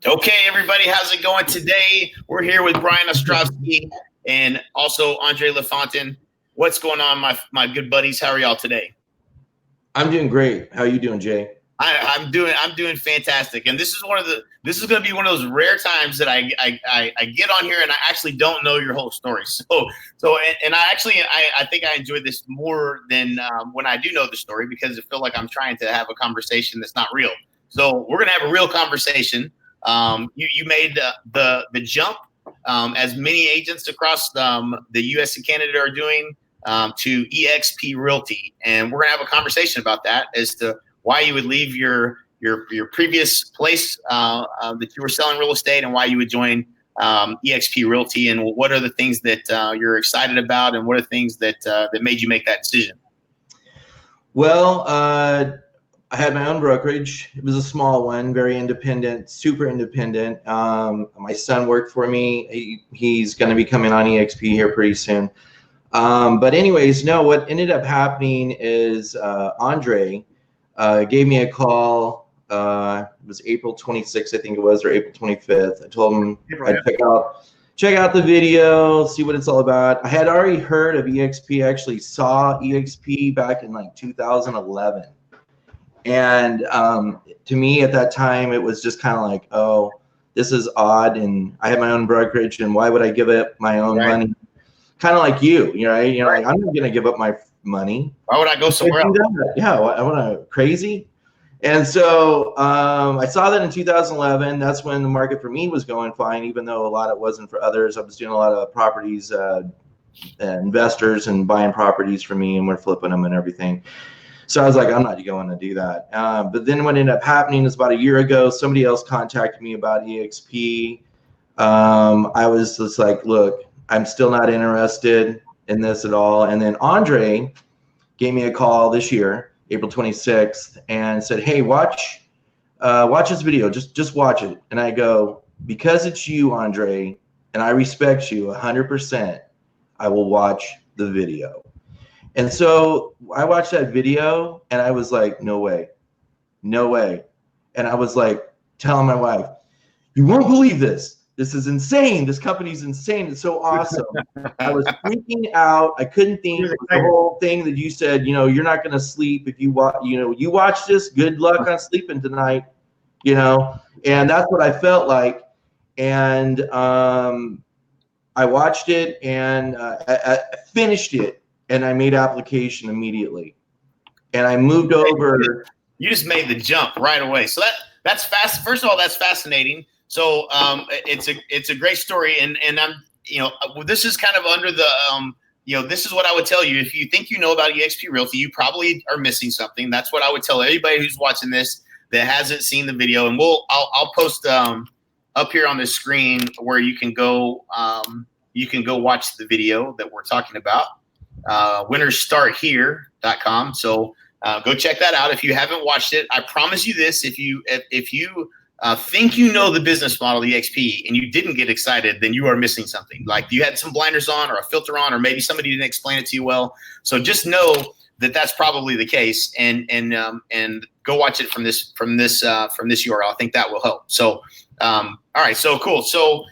Okay, everybody, how's it going today? We're here with Brian Ostrovski and also Andre Lafountain. What's going on, my good buddies? How are y'all today? I'm doing great. How are you doing, Jay? I'm doing fantastic, and this is going to be one of those rare times that I get on here and I actually don't know your whole story. I think I enjoy this more than when I do know the story, because I feel like I'm trying to have a conversation that's not real. So we're gonna have a real conversation. You made the jump, as many agents across the U.S. and Canada are doing, to eXp Realty, and we're gonna have a conversation about that as to why you would leave your previous place that you were selling real estate, and why you would join eXp Realty, and what are the things that you're excited about, and what are the things that made you make that decision? Well, I had my own brokerage. It was a small one, very independent, super independent. My son worked for me. He's going to be coming on eXp here pretty soon. But anyways, no, what ended up happening is Andre gave me a call. It was April 26th, I think it was, or April 25th. I told him I'd check out the video, see what it's all about. I had already heard of eXp. I actually saw eXp back in like 2011. And to me at that time, it was just kind of like, oh, this is odd. And I have my own brokerage, and why would I give up my own money? Kind of like you know, like, I'm not going to give up my money. Why would I go somewhere else? Yeah, I want to crazy. And so I saw that in 2011. That's when the market for me was going fine, even though a lot of it wasn't for others. I was doing a lot of properties, investors and buying properties for me, and we're flipping them and everything. So I was like, I'm not going to do that. But then what ended up happening is about a year ago, somebody else contacted me about eXp. I was just like, look, I'm still not interested in this at all. And then Andre gave me a call this year, April 26th, and said, hey, watch this video. Just watch it. And I go, because it's you, Andre, and I respect you 100%, I will watch the video. And so I watched that video, and I was like, no way. And I was like telling my wife, you won't believe this. This is insane. This company's insane. It's so awesome. I was freaking out. I couldn't think. The whole thing that you said, you're not going to sleep if you watch, you watch this. Good luck on sleeping tonight, and that's what I felt like. And I watched it, and I finished it, and I made application immediately, and I moved over. You just made the jump right away. So that's fast. First of all, that's fascinating. So it's a great story, and I'm this is kind of under the this is what I would tell you. If you think you know about eXp Realty, you probably are missing something. That's what I would tell everybody who's watching this that hasn't seen the video. And I'll post up here on the screen where you can go watch the video that we're talking about. winnersstarthere.com. So go check that out if you haven't watched it. I promise you this: if you think you know the business model of eXp and you didn't get excited, then you are missing something. Like you had some blinders on, or a filter on, or maybe somebody didn't explain it to you well. So just know that that's probably the case, and go watch it from this URL. I think that will help. So all right, so cool. So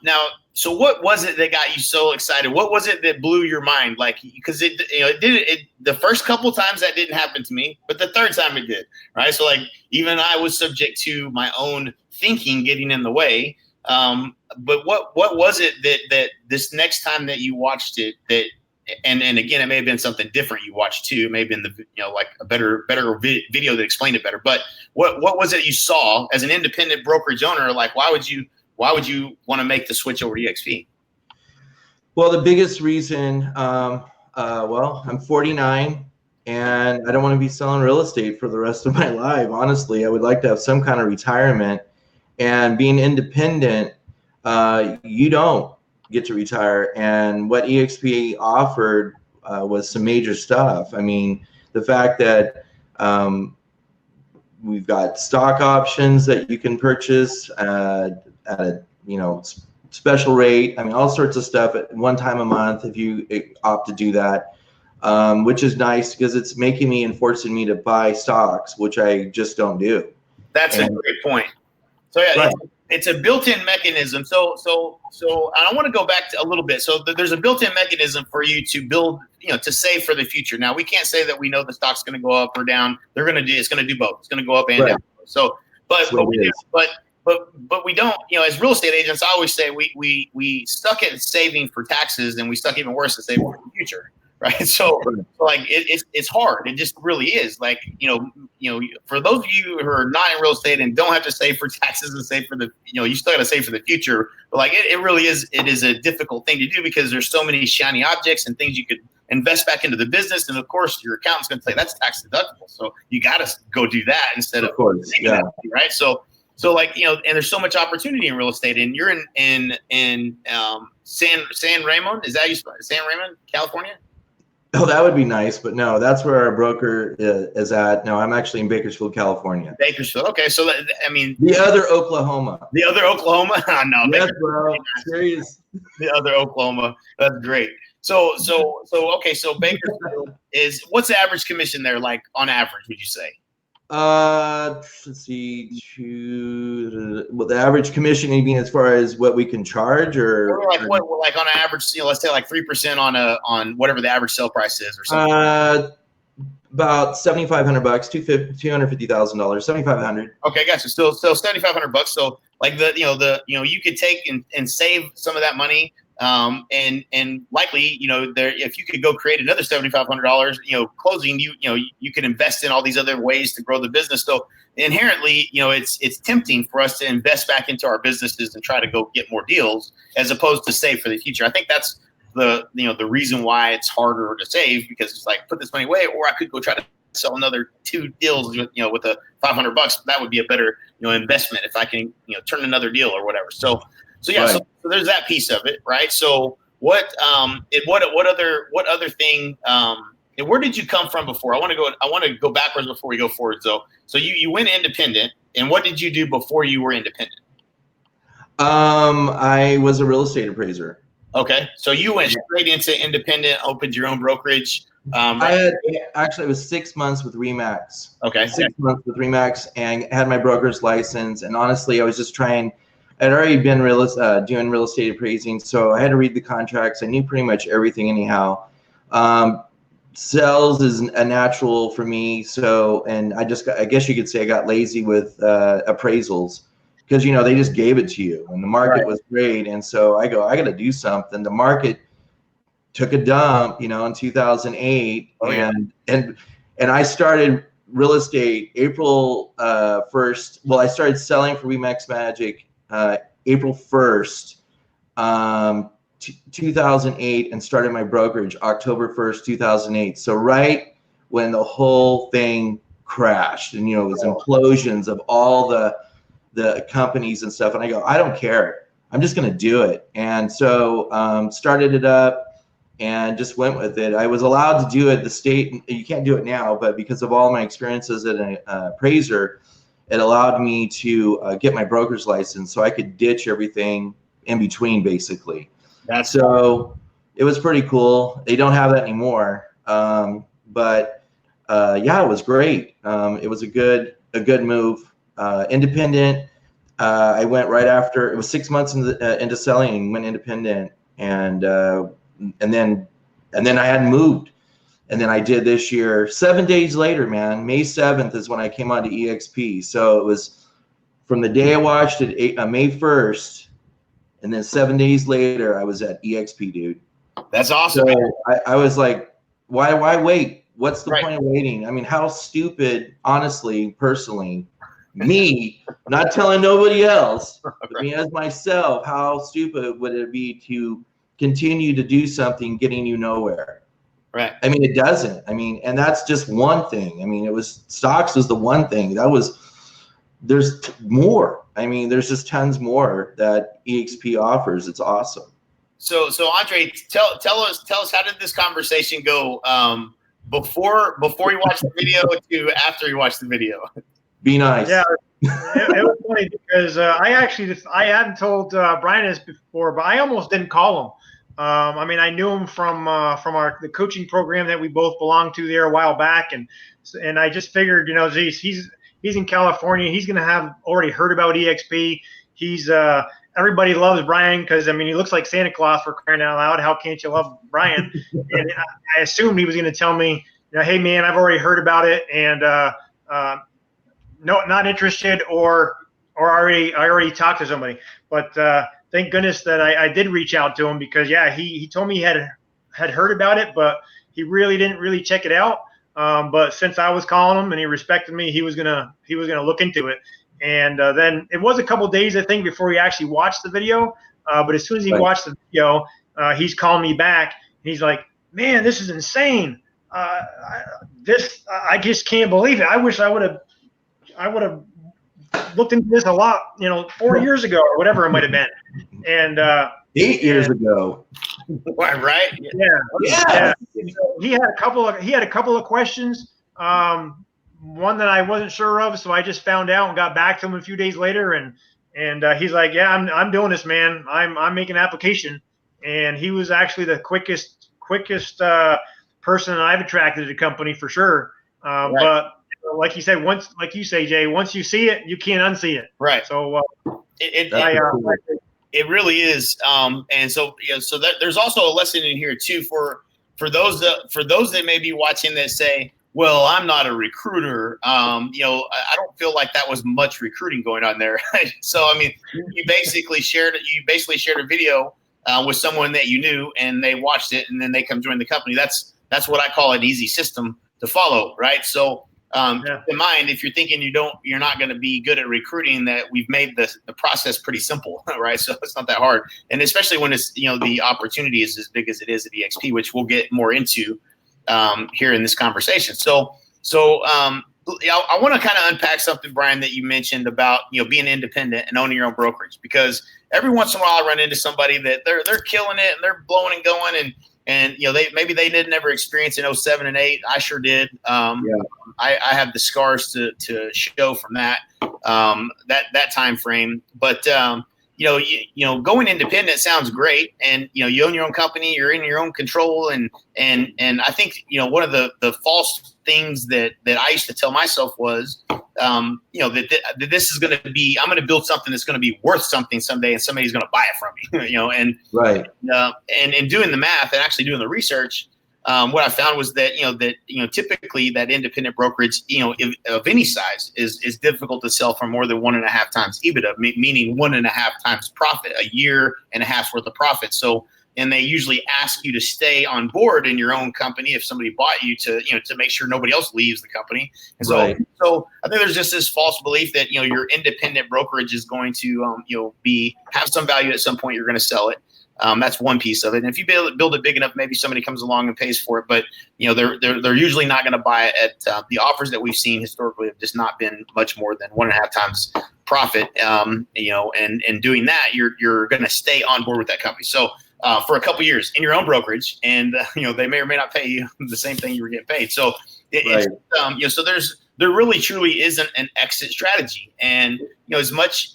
now. So what was it that got you so excited? What was it that blew your mind? Like, because the first couple of times that didn't happen to me, but the third time it did, right? So like, even I was subject to my own thinking getting in the way. But what was it that this next time that you watched it, that, and again, it may have been something different you watched too. It may have been like a better video that explained it better. But what was it you saw as an independent brokerage owner? Like, why would you want to make the switch over to eXp? Well, the biggest reason, I'm 49, and I don't want to be selling real estate for the rest of my life. Honestly, I would like to have some kind of retirement, and being independent, you don't get to retire. And what eXp offered was some major stuff. I mean, the fact that we've got stock options that you can purchase at a special rate. I mean, all sorts of stuff at one time a month if you opt to do that, which is nice because it's making me and forcing me to buy stocks, which I just don't do. That's a great point. So yeah, Right. it's a built-in mechanism. So I want to go back to a little bit. So there's a built-in mechanism for you to build, to save for the future. Now we can't say that we know the stock's going to go up or down. It's going to do both. It's going to go up and down. So, but we don't, as real estate agents, I always say we stuck at saving for taxes, and we stuck even worse at saving for the future. Right. So like it's hard. It just really is. Like, for those of you who are not in real estate and don't have to save for taxes and save for the, you still got to save for the future. But like it really is. It is a difficult thing to do because there's so many shiny objects and things you could invest back into the business. And of course, your accountant's going to say that's tax deductible. So you got to go do that instead of course. Yeah. That, right. So like, and there's so much opportunity in real estate, and you're in San Ramon. Is that you? San Ramon, California? Oh, that would be nice, but no, that's where our broker is at. No, I'm actually in Bakersfield, California. Bakersfield. Okay, so the other Oklahoma. The other Oklahoma? No, yes, bro. Serious. The other Oklahoma. That's great. So okay, so Bakersfield is, what's the average commission there like on average, would you say? Let's see. Well, the average commission, you mean as far as what we can charge, or like on average, let's say like 3% on whatever the average sale price is, or something. About $7,500, $250,000, $7,500. Okay, gotcha. Still $7,500. So like you could take and save some of that money. And likely, if you could go create another $7,500, closing, you could invest in all these other ways to grow the business. So inherently, it's tempting for us to invest back into our businesses and try to go get more deals as opposed to save for the future. I think that's the reason why it's harder to save, because it's like, put this money away, or I could go try to sell another 2 deals with a $500. That would be a better, investment if I can, turn another deal or whatever. So yeah, right. So there's that piece of it, right? So what other thing? And where did you come from before? I want to go backwards before we go forward. So you went independent, and what did you do before you were independent? I was a real estate appraiser. Okay, so you went straight into independent, opened your own brokerage. It was 6 months with Remax. Okay, 6 months with Remax, and had my broker's license. And honestly, I was just trying. I'd already been doing real estate appraising, so I had to read the contracts. I knew pretty much everything anyhow. Sales is a natural for me, so, and I guess you could say I got lazy with appraisals, because they just gave it to you, and the market was great, and so I got to do something. The market took a dump, in 2008, and I started real estate April 1st. Well, I started selling for Remax Magic April 1st, 2008, and started my brokerage October 1st, 2008. So right when the whole thing crashed, and it was implosions of all the companies and stuff. And I go, I don't care. I'm just going to do it. And so started it up and just went with it. I was allowed to do it. The state, you can't do it now, but because of all my experiences as an appraiser, it allowed me to get my broker's license, so I could ditch everything in between, basically. So it was pretty cool. They don't have that anymore, but yeah, it was great. It was a good move. Independent. I went right after. It was 6 months into selling, went independent, and then I hadn't moved. And then I did this year. 7 days later, man, May 7th is when I came on to eXp. So it was from the day I watched it, May 1st, and then 7 days later, I was at eXp, dude. That's awesome. So I was like, why wait? What's the point of waiting? I mean, how stupid, honestly, personally, me, not telling nobody else, but me as myself, how stupid would it be to continue to do something getting you nowhere? Right. I mean, it doesn't. I mean, and that's just one thing. I mean, stocks was the one thing. There's more. I mean, there's just tons more that eXp offers. It's awesome. So Andre, tell us how did this conversation go before you watched the video to after you watched the video? Be nice. Yeah, it was funny because I hadn't told Brian this before, but I almost didn't call him. I mean, I knew him from the coaching program that we both belonged to there a while back, and I just figured, geez, he's He's in California. He's going to have already heard about eXp. He's everybody loves Brian because, I mean, he looks like Santa Claus, for crying out loud. How can't you love Brian? And I assumed he was going to tell me, hey, man, I've already heard about it, and no, not interested, or I already talked to somebody. But thank goodness that I did reach out to him, because, yeah, he told me he had heard about it, but he really didn't really check it out. But since I was calling him and he respected me, he was gonna look into it. And then it was a couple days, I think, before he actually watched the video. But as soon as he watched the video, he's calling me back. And he's like, "Man, this is insane. I just can't believe it. I wish I would have looked into this a lot, 4 years ago or whatever it might have been." And 8 years ago. Right? Yeah. So he had a couple of questions. One that I wasn't sure of, so I just found out and got back to him a few days later, and he's like, "Yeah, I'm doing this, man. I'm making an application." And he was actually the quickest person that I've attracted to the company, for sure. Right. But like you said, like you say, Jay, once you see it, you can't unsee it. Right. So it really is. And so there's also a lesson in here too for those that may be watching that say, "Well, I'm not a recruiter." I don't feel like that was much recruiting going on there. So, I mean, you basically shared a video with someone that you knew, and they watched it, and then they come join the company. That's what I call an easy system to follow, right? So, keep in mind, if you're thinking you're not going to be good at recruiting, that we've made the process pretty simple, right? So it's not that hard, and especially when it's the opportunity is as big as it is at eXp, which we'll get more into here in this conversation. So I want to kind of unpack something, Brian, that you mentioned about being independent and owning your own brokerage, because every once in a while I run into somebody that they're killing it and they're blowing and going, and they didn't ever experience in 07 and 08. I sure did. I have the scars to show from that time frame. But going independent sounds great, and you own your own company, you're in your own control, and I think one of the false things that I used to tell myself was that this is going to be, I'm going to build something that's going to be worth something someday, and somebody's going to buy it from me. And right. And in doing the math and actually doing the research, what I found was that typically that independent brokerage of any size is difficult to sell for more than 1.5 times EBITDA, meaning 1.5 times profit, a year and a half's worth of profit. So, and they usually ask you to stay on board in your own company if somebody bought you to make sure nobody else leaves the company. And so, right. So I think there's just this false belief that your independent brokerage is going to have some value at some point. You're going to sell it. That's one piece of it. And if you build it big enough, maybe somebody comes along and pays for it. But they're usually not going to buy it at the offers that we've seen historically have just not been much more than 1.5 times profit. And doing that, you're going to stay on board with that company. So for a couple of years in your own brokerage, and they may or may not pay you the same thing you were getting paid. So so there really truly isn't an exit strategy. And as much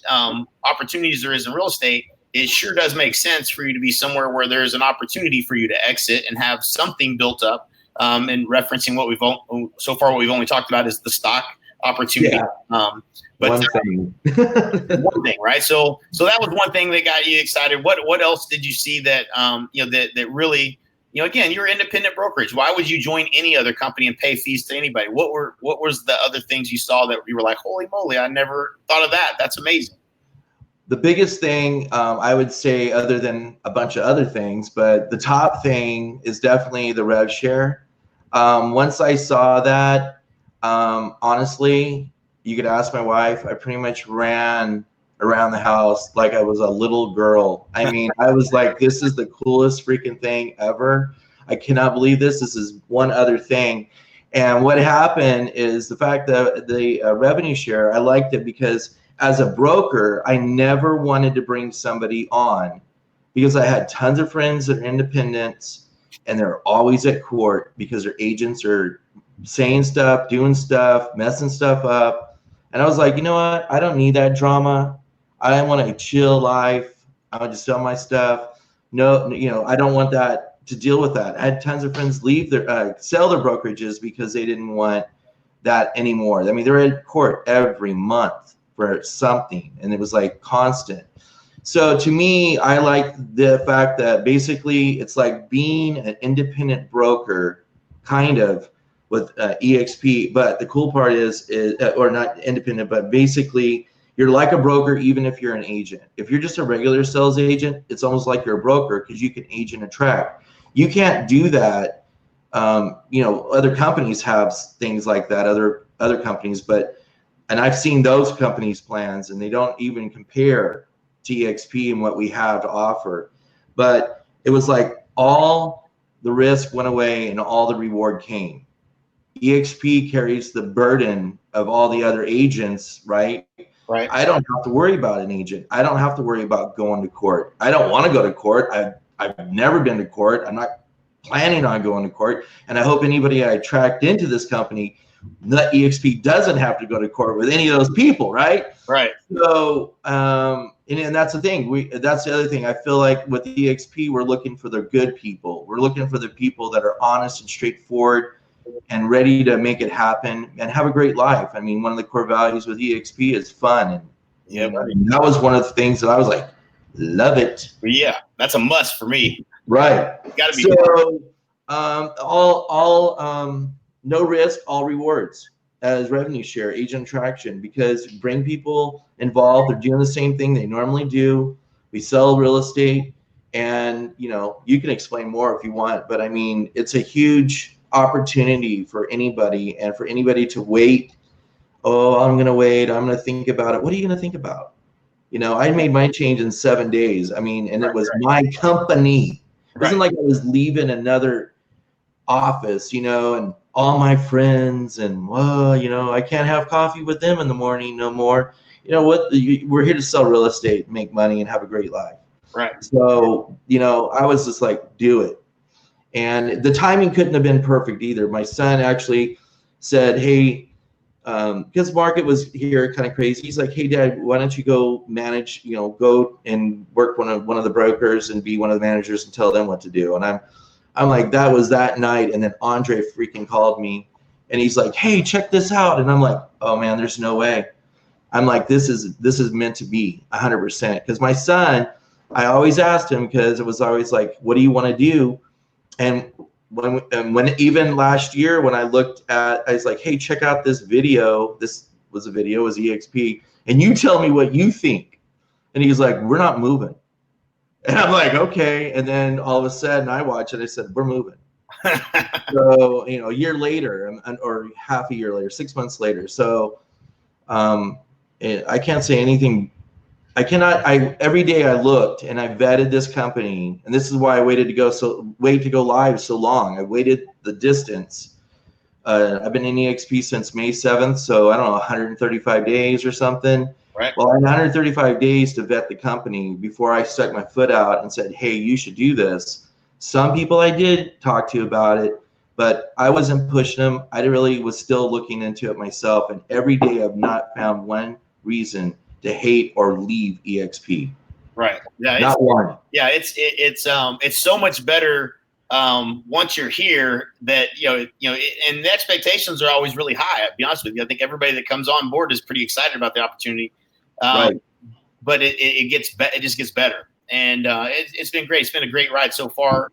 opportunity as there is in real estate, it sure does make sense for you to be somewhere where there's an opportunity for you to exit and have something built up. And referencing what we've only talked about is the stock opportunity. Yeah. But one thing. one thing, right? So that was one thing that got you excited. What else did you see that that really, again, you're an independent brokerage. Why would you join any other company and pay fees to anybody? What was the other things you saw that you were like, holy moly, I never thought of that. That's amazing. The biggest thing I would say, other than a bunch of other things, but the top thing is definitely the rev share. Once I saw that, honestly, you could ask my wife, I pretty much ran around the house like I was a little girl. I mean, I was like, this is the coolest freaking thing ever. I cannot believe this. This is one other thing. And what happened is the fact that the revenue share, I liked it because as a broker, I never wanted to bring somebody on because I had tons of friends that are independents and they're always at court because their agents are saying stuff, doing stuff, messing stuff up. And I was like, you know what? I don't need that drama. I want a chill life. I want to sell my stuff. No, I don't want that to deal with that. I had tons of friends leave sell their brokerages because they didn't want that anymore. I mean, they're in court every month for something, and it was like constant. So to me, I like the fact that basically it's like being an independent broker, kind of, with eXp. But the cool part is or not independent, but basically you're like a broker even if you're an agent. If you're just a regular sales agent, it's almost like you're a broker because you can agent attract. You can't do that. Other companies have things like that, other companies, and I've seen those companies' plans, and they don't even compare to eXp and what we have to offer. But it was like all the risk went away and all the reward came. eXp carries the burden of all the other agents, right? Right. I don't have to worry about an agent. I don't have to worry about going to court. I don't want to go to court. I've never been to court. I'm not planning on going to court. And I hope anybody I attract into this company, that eXp doesn't have to go to court with any of those people, right? Right. So, and that's the thing. That's the other thing. I feel like with eXp, we're looking for the good people. We're looking for the people that are honest and straightforward and ready to make it happen and have a great life. I mean, one of the core values with eXp is fun. And that was one of the things that I was like, love it. Yeah, that's a must for me. Right. Gotta be. So, no risk, all rewards as revenue share, agent attraction, because bring people involved. They're doing the same thing they normally do. We sell real estate, and you can explain more if you want, but I mean, it's a huge opportunity for anybody, and for anybody to wait. Oh, I'm going to wait. I'm going to think about it. What are you going to think about? I made my change in 7 days. I mean, and it was my company. It wasn't like I was leaving another office, and all my friends, and I can't have coffee with them in the morning no more. We're here to sell real estate, make money, and have a great life. Right. So, I was just like, do it. And the timing couldn't have been perfect either. My son actually said, hey, because market was here kind of crazy. He's like, hey, Dad, why don't you go manage, go and work one of the brokers and be one of the managers and tell them what to do. And I'm like, that was that night. And then Andre freaking called me and he's like, hey, check this out. And I'm like, oh man, there's no way. I'm like, this is meant to be 100%. Because my son, I always asked him, because it was always like, what do you want to do? And when even last year when I looked at, I was like, hey, check out this video. This was a video, it was eXp. And you tell me what you think. And he's like, we're not moving. And I'm like, okay. And then all of a sudden I watch it. I said, we're moving. So, a year later, or half a year later, 6 months later. So I can't say anything. Every day I looked and I vetted this company, and this is why I waited to go live so long. I waited the distance. I've been in eXp since May 7th. So I don't know, 135 days or something. Right. Well, I had 135 days to vet the company before I stuck my foot out and said, hey, you should do this. Some people I did talk to about it, but I wasn't pushing them. I really was still looking into it myself. And every day I've not found one reason to hate or leave eXp. Right. Yeah. Not one. Yeah. It's so much better once you're here that, and the expectations are always really high. I'll be honest with you. I think everybody that comes on board is pretty excited about the opportunity. Right. But it just gets better. And it's been great. It's been a great ride so far.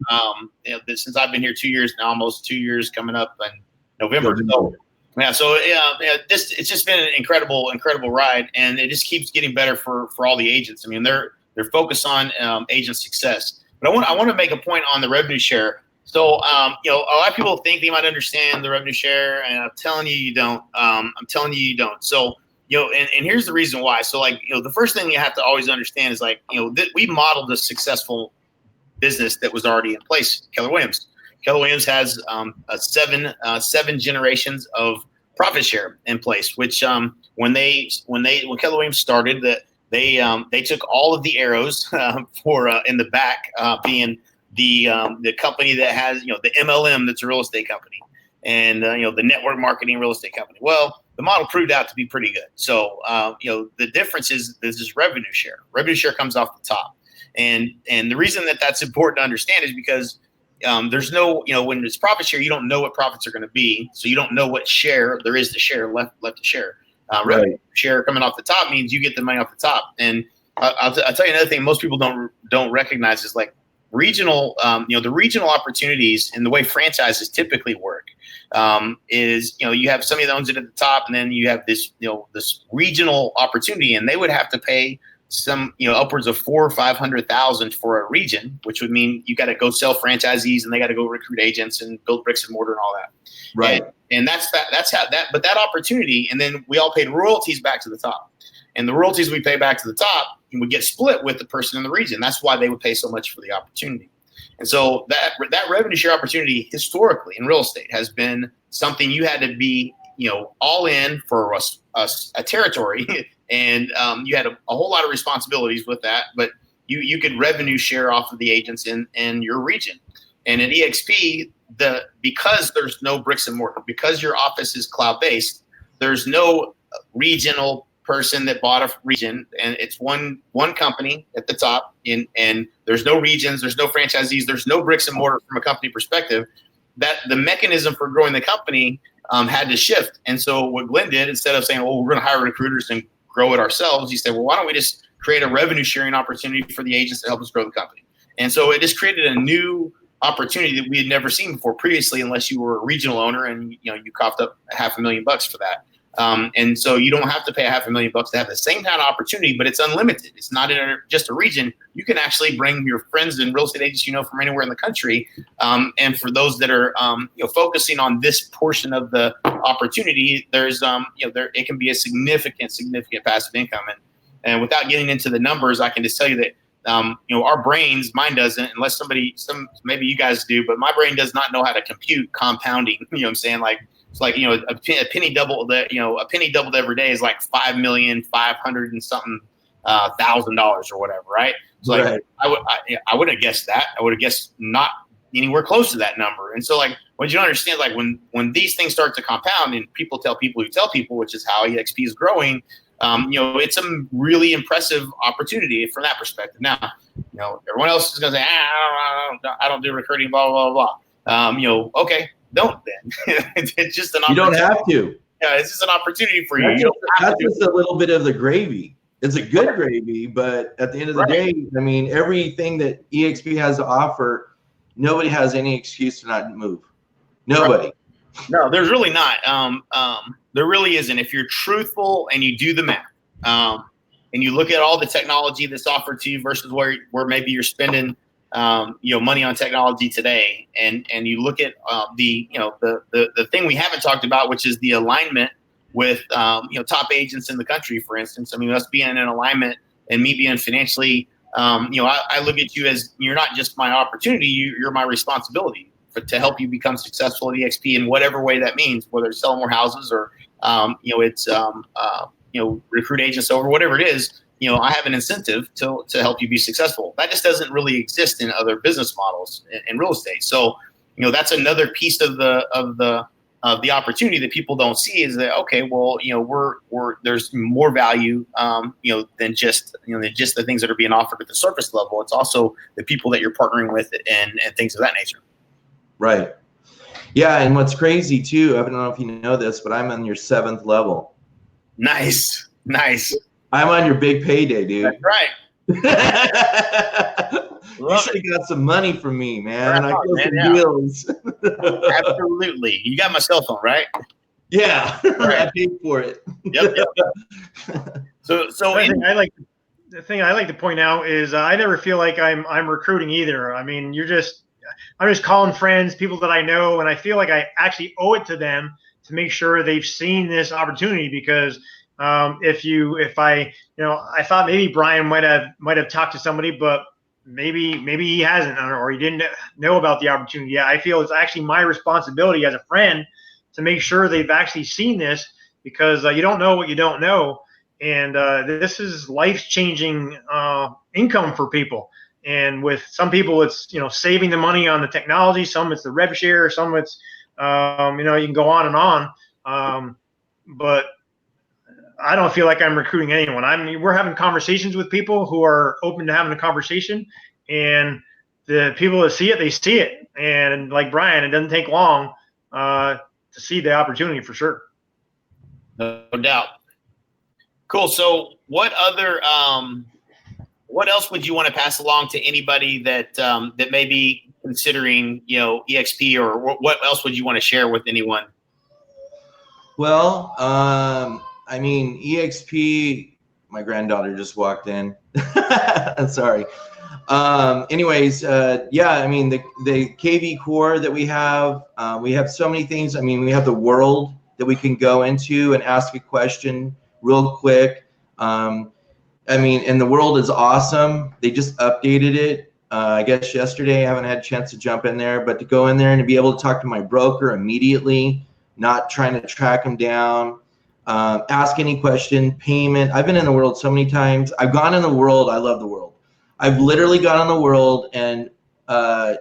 Since I've been here 2 years now, almost 2 years coming up in November. So it's just been an incredible ride, and it just keeps getting better for all the agents. I mean, they're focused on agent success. But I want to make a point on the revenue share. So a lot of people think they might understand the revenue share, and I'm telling you, you don't. So and here's the reason why. So the first thing you have to always understand is we modeled a successful business that was already in place. Keller Williams. Keller Williams has seven generations of profit share in place. Which when Keller Williams started, they took all of the arrows for in the back being the company that has the MLM, that's a real estate company, and the network marketing real estate company. Well, the model proved out to be pretty good. So the difference is this is revenue share. Revenue share comes off the top, and the reason that that's important to understand is because there's no, when it's profit share, you don't know what profits are going to be. So you don't know what share there is to share left to share. Revenue share coming off the top means you get the money off the top. And I'll tell you another thing most people don't recognize is like regional, the regional opportunities and the way franchises typically work is, you have somebody that owns it at the top, and then you have this, this regional opportunity, and they would have to pay some, upwards of $400,000 or $500,000 for a region, which would mean you got to go sell franchisees, and they got to go recruit agents and build bricks and mortar and all that. Right. And that's how but that opportunity, and then we all paid royalties back to the top, and the royalties we pay back to the top would get split with the person in the region. That's why they would pay so much for the opportunity. And so that revenue share opportunity historically in real estate has been something you had to be, all in for a territory. And you had a whole lot of responsibilities with that, but you could revenue share off of the agents in your region. And at eXp, because there's no bricks and mortar, because your office is cloud-based, there's no regional person that bought a region, and it's one company at the top, and there's no regions, there's no franchisees, there's no bricks and mortar from a company perspective. That the mechanism for growing the company had to shift. And so what Glenn did, instead of saying, well, we're going to hire recruiters and grow it ourselves, he said, well, why don't we just create a revenue sharing opportunity for the agents to help us grow the company? And so it just created a new opportunity that we had never seen before previously, unless you were a regional owner and you coughed up $500,000 for that. And so you don't have to pay $500,000 to have the same kind of opportunity, but it's unlimited. It's not just a region. You can actually bring your friends and real estate agents from anywhere in the country. And for those that are focusing on this portion of the opportunity, there's it can be a significant passive income. And without getting into the numbers, I can just tell you that our brains, mine doesn't, unless maybe you guys do, but my brain does not know how to compute compounding. You know what I'm saying? Like, it's like, a penny doubled every day is like 5,500,000 and something $1,000 or whatever, right? So like, right. I wouldn't have guessed that. I would have guessed not anywhere close to that number. And so like, what you don't understand, like when these things start to compound and people tell people who tell people, which is how eXp is growing, it's a really impressive opportunity from that perspective. Now, everyone else is going to say, I don't do recruiting, blah, blah, blah, blah. Okay. Don't then. It's just an opportunity. You don't have to. Yeah, it's just an opportunity for you. That's just a little bit of the gravy. It's a good gravy, but at the end of the day, I mean, everything that eXp has to offer, nobody has any excuse to not move. Nobody. Right. No, there's really not. There really isn't. If you're truthful and you do the math, and you look at all the technology that's offered to you versus where maybe you're spending money on technology today, and you look at the thing we haven't talked about, which is the alignment with top agents in the country, for instance. I mean, us being in alignment and me being financially, I look at you as you're not just my opportunity, you're my responsibility to help you become successful at eXp in whatever way that means, whether it's selling more houses or it's recruit agents over, whatever it is. I have an incentive to help you be successful. That just doesn't really exist in other business models in real estate. So, that's another piece of the opportunity that people don't see is that, okay, well, there's more value, than just the things that are being offered at the surface level. It's also the people that you're partnering with and things of that nature. Right. Yeah. And what's crazy too, I don't know if you know this, but I'm on your 7th level. Nice. I'm on your big payday, dude. That's right. You should have got some money from me, man. I got some deals. Absolutely. You got my cell phone, right? Yeah. Right. I paid for it. Yep. So the thing I like to point out is I never feel like I'm recruiting either. I mean, I'm just calling friends, people that I know, and I feel like I actually owe it to them to make sure they've seen this opportunity, because I thought maybe Brian might have talked to somebody, but maybe he hasn't, or he didn't know about the opportunity. Yeah, I feel it's actually my responsibility as a friend to make sure they've actually seen this, because you don't know what you don't know, and this is life-changing income for people. And with some people, it's saving the money on the technology. Some it's the rev share. Some it's you can go on and on. But I don't feel like I'm recruiting anyone. We're having conversations with people who are open to having a conversation, and the people that see it, they see it. And like Brian, it doesn't take long to see the opportunity for sure. No doubt. Cool. So what other, what else would you want to pass along to anybody that that may be considering, you know, eXp, or what else would you want to share with anyone? Well, I mean, eXp, my granddaughter just walked in. Sorry. Anyways, yeah, I mean, the KV core that we have so many things. I mean, we have the world that we can go into and ask a question real quick. I mean, and the world is awesome. They just updated it, I guess yesterday. I haven't had a chance to jump in there, but to go in there and to be able to talk to my broker immediately, not trying to track them down, ask any question, payment. I've been in the world so many times. I've gone in the world. I love the world. I've literally gone in the world and I'll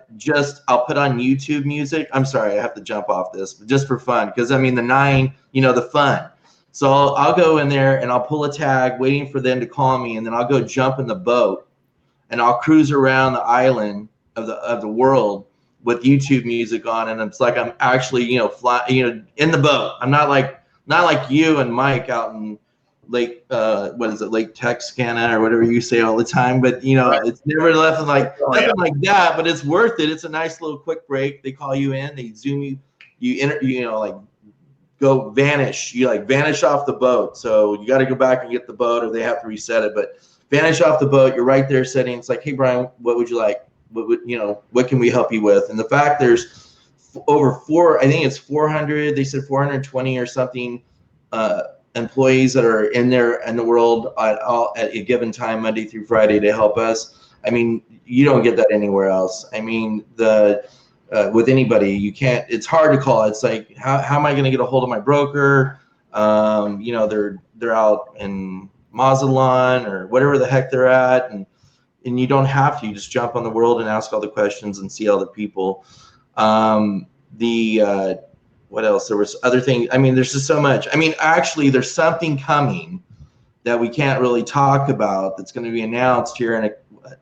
put on YouTube music. I'm sorry, I have to jump off this, but just for fun, because I mean the 9, you know, the fun. So I'll go in there and I'll pull a tag, waiting for them to call me, and then I'll go jump in the boat and I'll cruise around the island of the world with YouTube music on, and it's like I'm actually, you know, in the boat. I'm not like you and Mike out in Lake, what is it, Lake Texarkana or whatever you say all the time, but you know, It's never nothing like that, but it's worth it. It's a nice little quick break. They call you in, they zoom you, you know, like go vanish. You like vanish off the boat. So you got to go back and get the boat, or they have to reset it, but vanish off the boat. You're right there sitting. It's like, hey Brian, what would you like? What can we help you with? And the fact there's over I think it's 400, they said 420 or something, employees that are in there in the world at a given time, Monday through Friday, to help us. I mean, you don't get that anywhere else. I mean, with anybody, you can't. It's hard to call. It's like, how am I going to get a hold of my broker? You know, they're out in Mazatlan or whatever the heck they're at, and you don't have to. You just jump on the world and ask all the questions and see all the people. What else? There was other things. I mean, there's just so much. I mean, actually, there's something coming that we can't really talk about that's going to be announced here in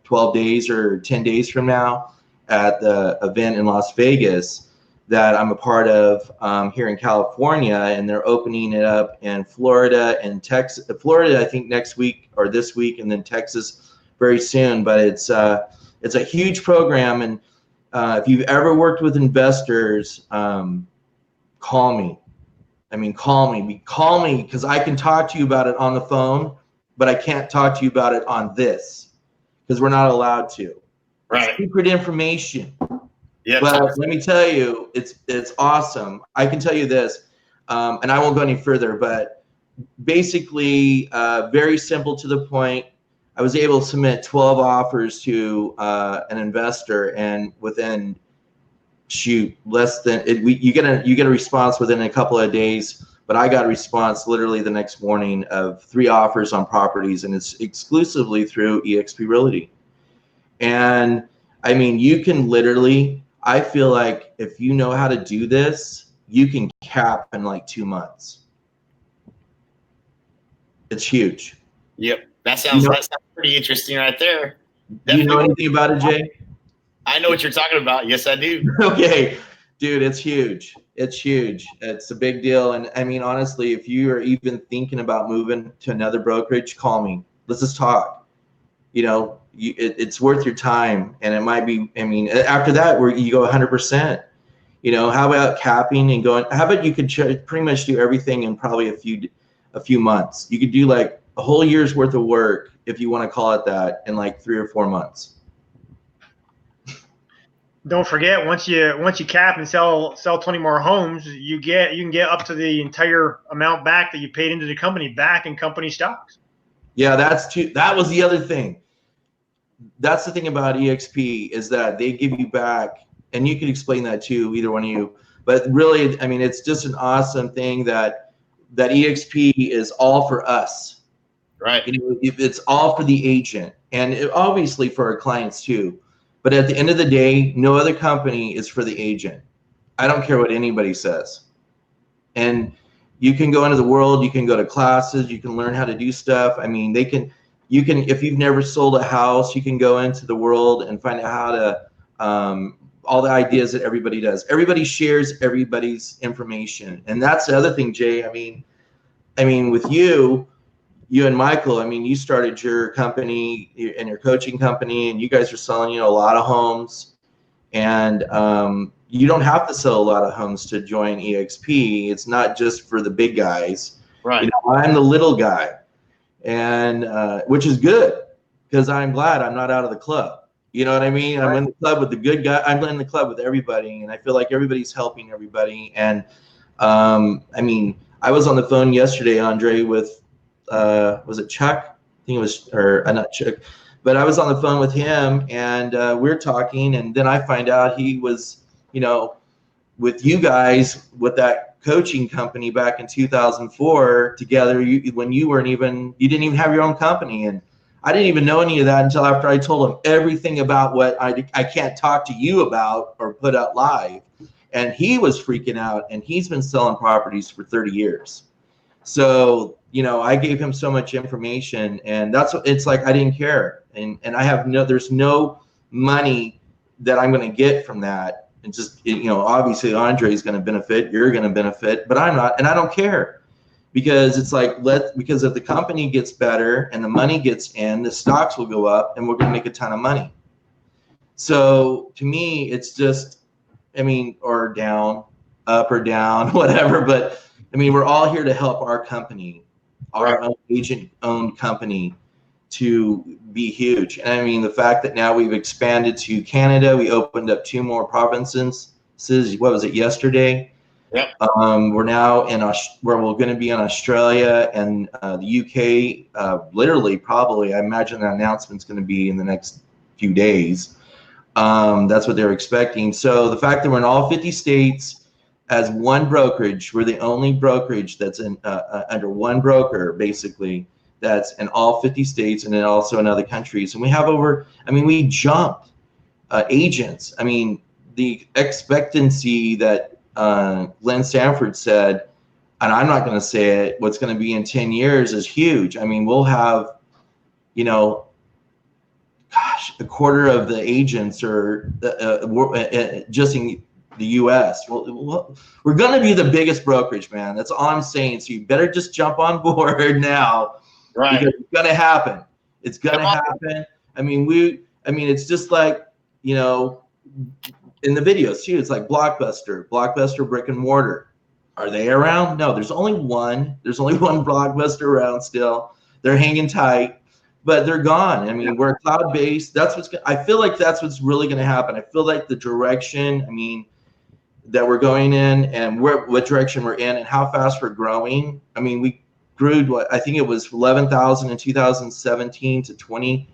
12 days or 10 days from now at the event in Las Vegas that I'm a part of here in California, and they're opening it up in Florida and Texas. Florida, I think next week or this week, and then Texas very soon. But it's a huge program, and if you've ever worked with investors, call me. I mean, call me because I can talk to you about it on the phone, but I can't talk to you about it on this because we're not allowed to. Right. It's secret information. Yeah. But let me tell you, it's awesome. I can tell you this, and I won't go any further, but basically, very simple to the point. I was able to submit 12 offers to an investor, and within less than you get a response within a couple of days, but I got a response literally the next morning of 3 offers on properties, and it's exclusively through eXp Realty. And I mean, you can literally, I feel like if you know how to do this, you can cap in like 2 months. It's huge. Yep. That sounds pretty interesting right there. Do you know anything about it, Jay? I know what you're talking about. Yes, I do. Okay, dude, it's huge. It's huge. It's a big deal. And I mean, honestly, if you are even thinking about moving to another brokerage, call me. Let's just talk. You know, it's worth your time. And it might be, I mean, after that, where you go 100%. You know, how about capping and going? How about you could pretty much do everything in probably a few months. You could do like a whole year's worth of work, if you want to call it that, in like 3 or 4 months. Don't forget, once you cap and sell 20 more homes, you can get up to the entire amount back that you paid into the company back in company stocks. Yeah, that was the other thing. That's the thing about eXp, is that they give you back, and you can explain that too, either one of you. But really, I mean, it's just an awesome thing that eXp is all for us. Right. You know, it's all for the agent, and obviously for our clients too. But at the end of the day, no other company is for the agent. I don't care what anybody says. And you can go into the world, you can go to classes, you can learn how to do stuff. I mean, you can, if you've never sold a house, you can go into the world and find out how to all the ideas that everybody does. Everybody shares everybody's information, and that's the other thing, Jay. I mean, with you and Michael, I mean, you started your company and your coaching company, and you guys are selling, a lot of homes, and you don't have to sell a lot of homes to join eXp. It's not just for the big guys. Right. I'm the little guy, and which is good because I'm glad I'm not out of the club. You know what I mean? I'm in the club with the good guy. I'm in the club with everybody, and I feel like everybody's helping everybody. And I mean, I was on the phone yesterday, Andre, with was it Chuck? I think it was, or not Chuck, but I was on the phone with him, and we're talking, and then I find out he was, with you guys with that coaching company back in 2004 together. When you didn't even have your own company, and I didn't even know any of that until after I told him everything about what I can't talk to you about or put out live. And he was freaking out, and he's been selling properties for 30 years. So, I gave him so much information, and that's what it's like. I didn't care. And I have there's no money that I'm going to get from that. And just, obviously Andre is going to benefit, you're going to benefit, but I'm not, and I don't care. Because it's like, because if the company gets better and the money gets in, the stocks will go up and we're going to make a ton of money. So to me, it's just, or down, up or down, whatever. But we're all here to help our company, our own agent-owned company, to be huge. And the fact that now we've expanded to Canada, we opened up 2 more provinces. What was it, yesterday? Yep. We're now where we're going to be in Australia and the UK. Literally, probably, I imagine the announcement's going to be in the next few days. That's what they're expecting. So the fact that we're in all 50 states as one brokerage, we're the only brokerage that's in under one broker, basically, that's in all 50 states and then also in other countries. And we have we jumped agents. The expectancy that Glenn Sanford said, and I'm not going to say it, what's going to be in 10 years is huge. We'll have, a quarter of the agents are just in the U.S. We're going to be the biggest brokerage, man. That's all I'm saying. So you better just jump on board now, right? Because it's going to happen. It's going to happen. It's just like, in the videos too, it's like Blockbuster brick and mortar. Are they around? No, there's only one Blockbuster around still. They're hanging tight, but they're gone. We're cloud-based. I feel like that's what's really going to happen. I feel like the direction, that we're going in, and what direction we're in, and how fast we're growing. We grew, I think it was 11,000 in 2017 to 20,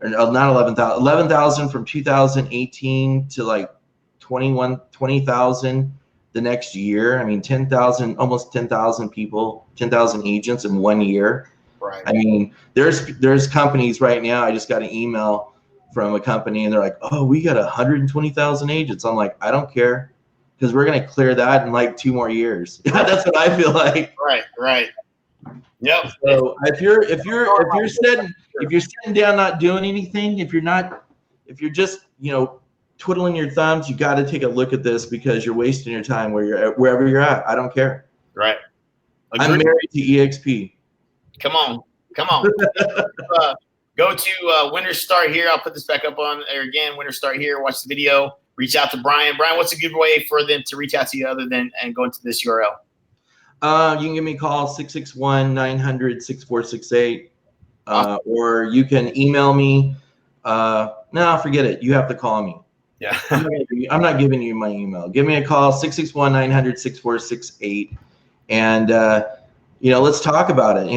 or no, not 11,000, 11,000 from 2018 to like 20,000 the next year. 10,000, almost 10,000 people, 10,000 agents in 1 year. Right. There's companies right now. I just got an email from a company, and they're like, "Oh, we got 120,000 agents." I'm like, I don't care, because we're gonna clear that in like 2 more years. That's what I feel like. Right. Yep. So if you're sitting down not doing anything, if you're just twiddling your thumbs, you got to take a look at this, because you're wasting your time wherever you're at. I don't care. Right. Agreed. I'm married to eXp. Come on. Go to Winter Start Here. I'll put this back up on there again. Winter Start Here. Watch the video. Reach out to Brian. Brian, what's a good way for them to reach out to you other than and go into this URL? You can give me a call, 661-900-6468. Or you can email me. No, forget it. You have to call me. Yeah. I'm not giving you my email. Give me a call, 661-900-6468. And, let's talk about it.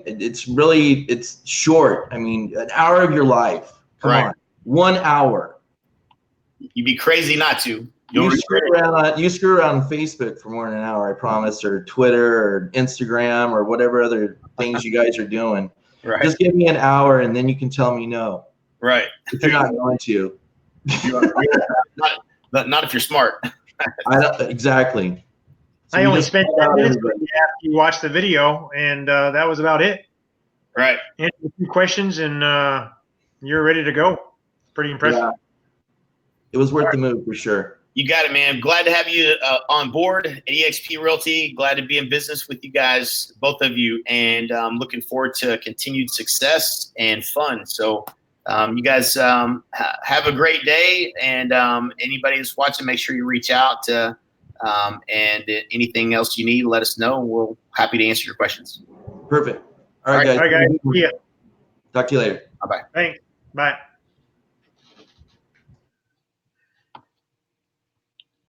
It's short. An hour of your life. Come on. 1 hour. You'd be crazy not to. You screw around on Facebook for more than an hour, I promise, or Twitter or Instagram or whatever other things you guys are doing. Right. Just give me an hour, and then you can tell me no. Right. If you're not going to. Not if you're smart. Exactly. So I only spent 10 minutes after you watched the video, and that was about it. Right. Answered a few questions, and you're ready to go. Pretty impressive. it was worth the move for sure. You got it, man. Glad to have you on board at eXp Realty. Glad to be in business with you guys, both of you, and looking forward to continued success and fun. So you guys have a great day, and anybody that's watching, make sure you reach out to, and anything else you need, let us know. We're happy to answer your questions. Perfect. All right, guys. All right, guys. See ya. Talk to you later. Bye-bye. Thanks. Bye.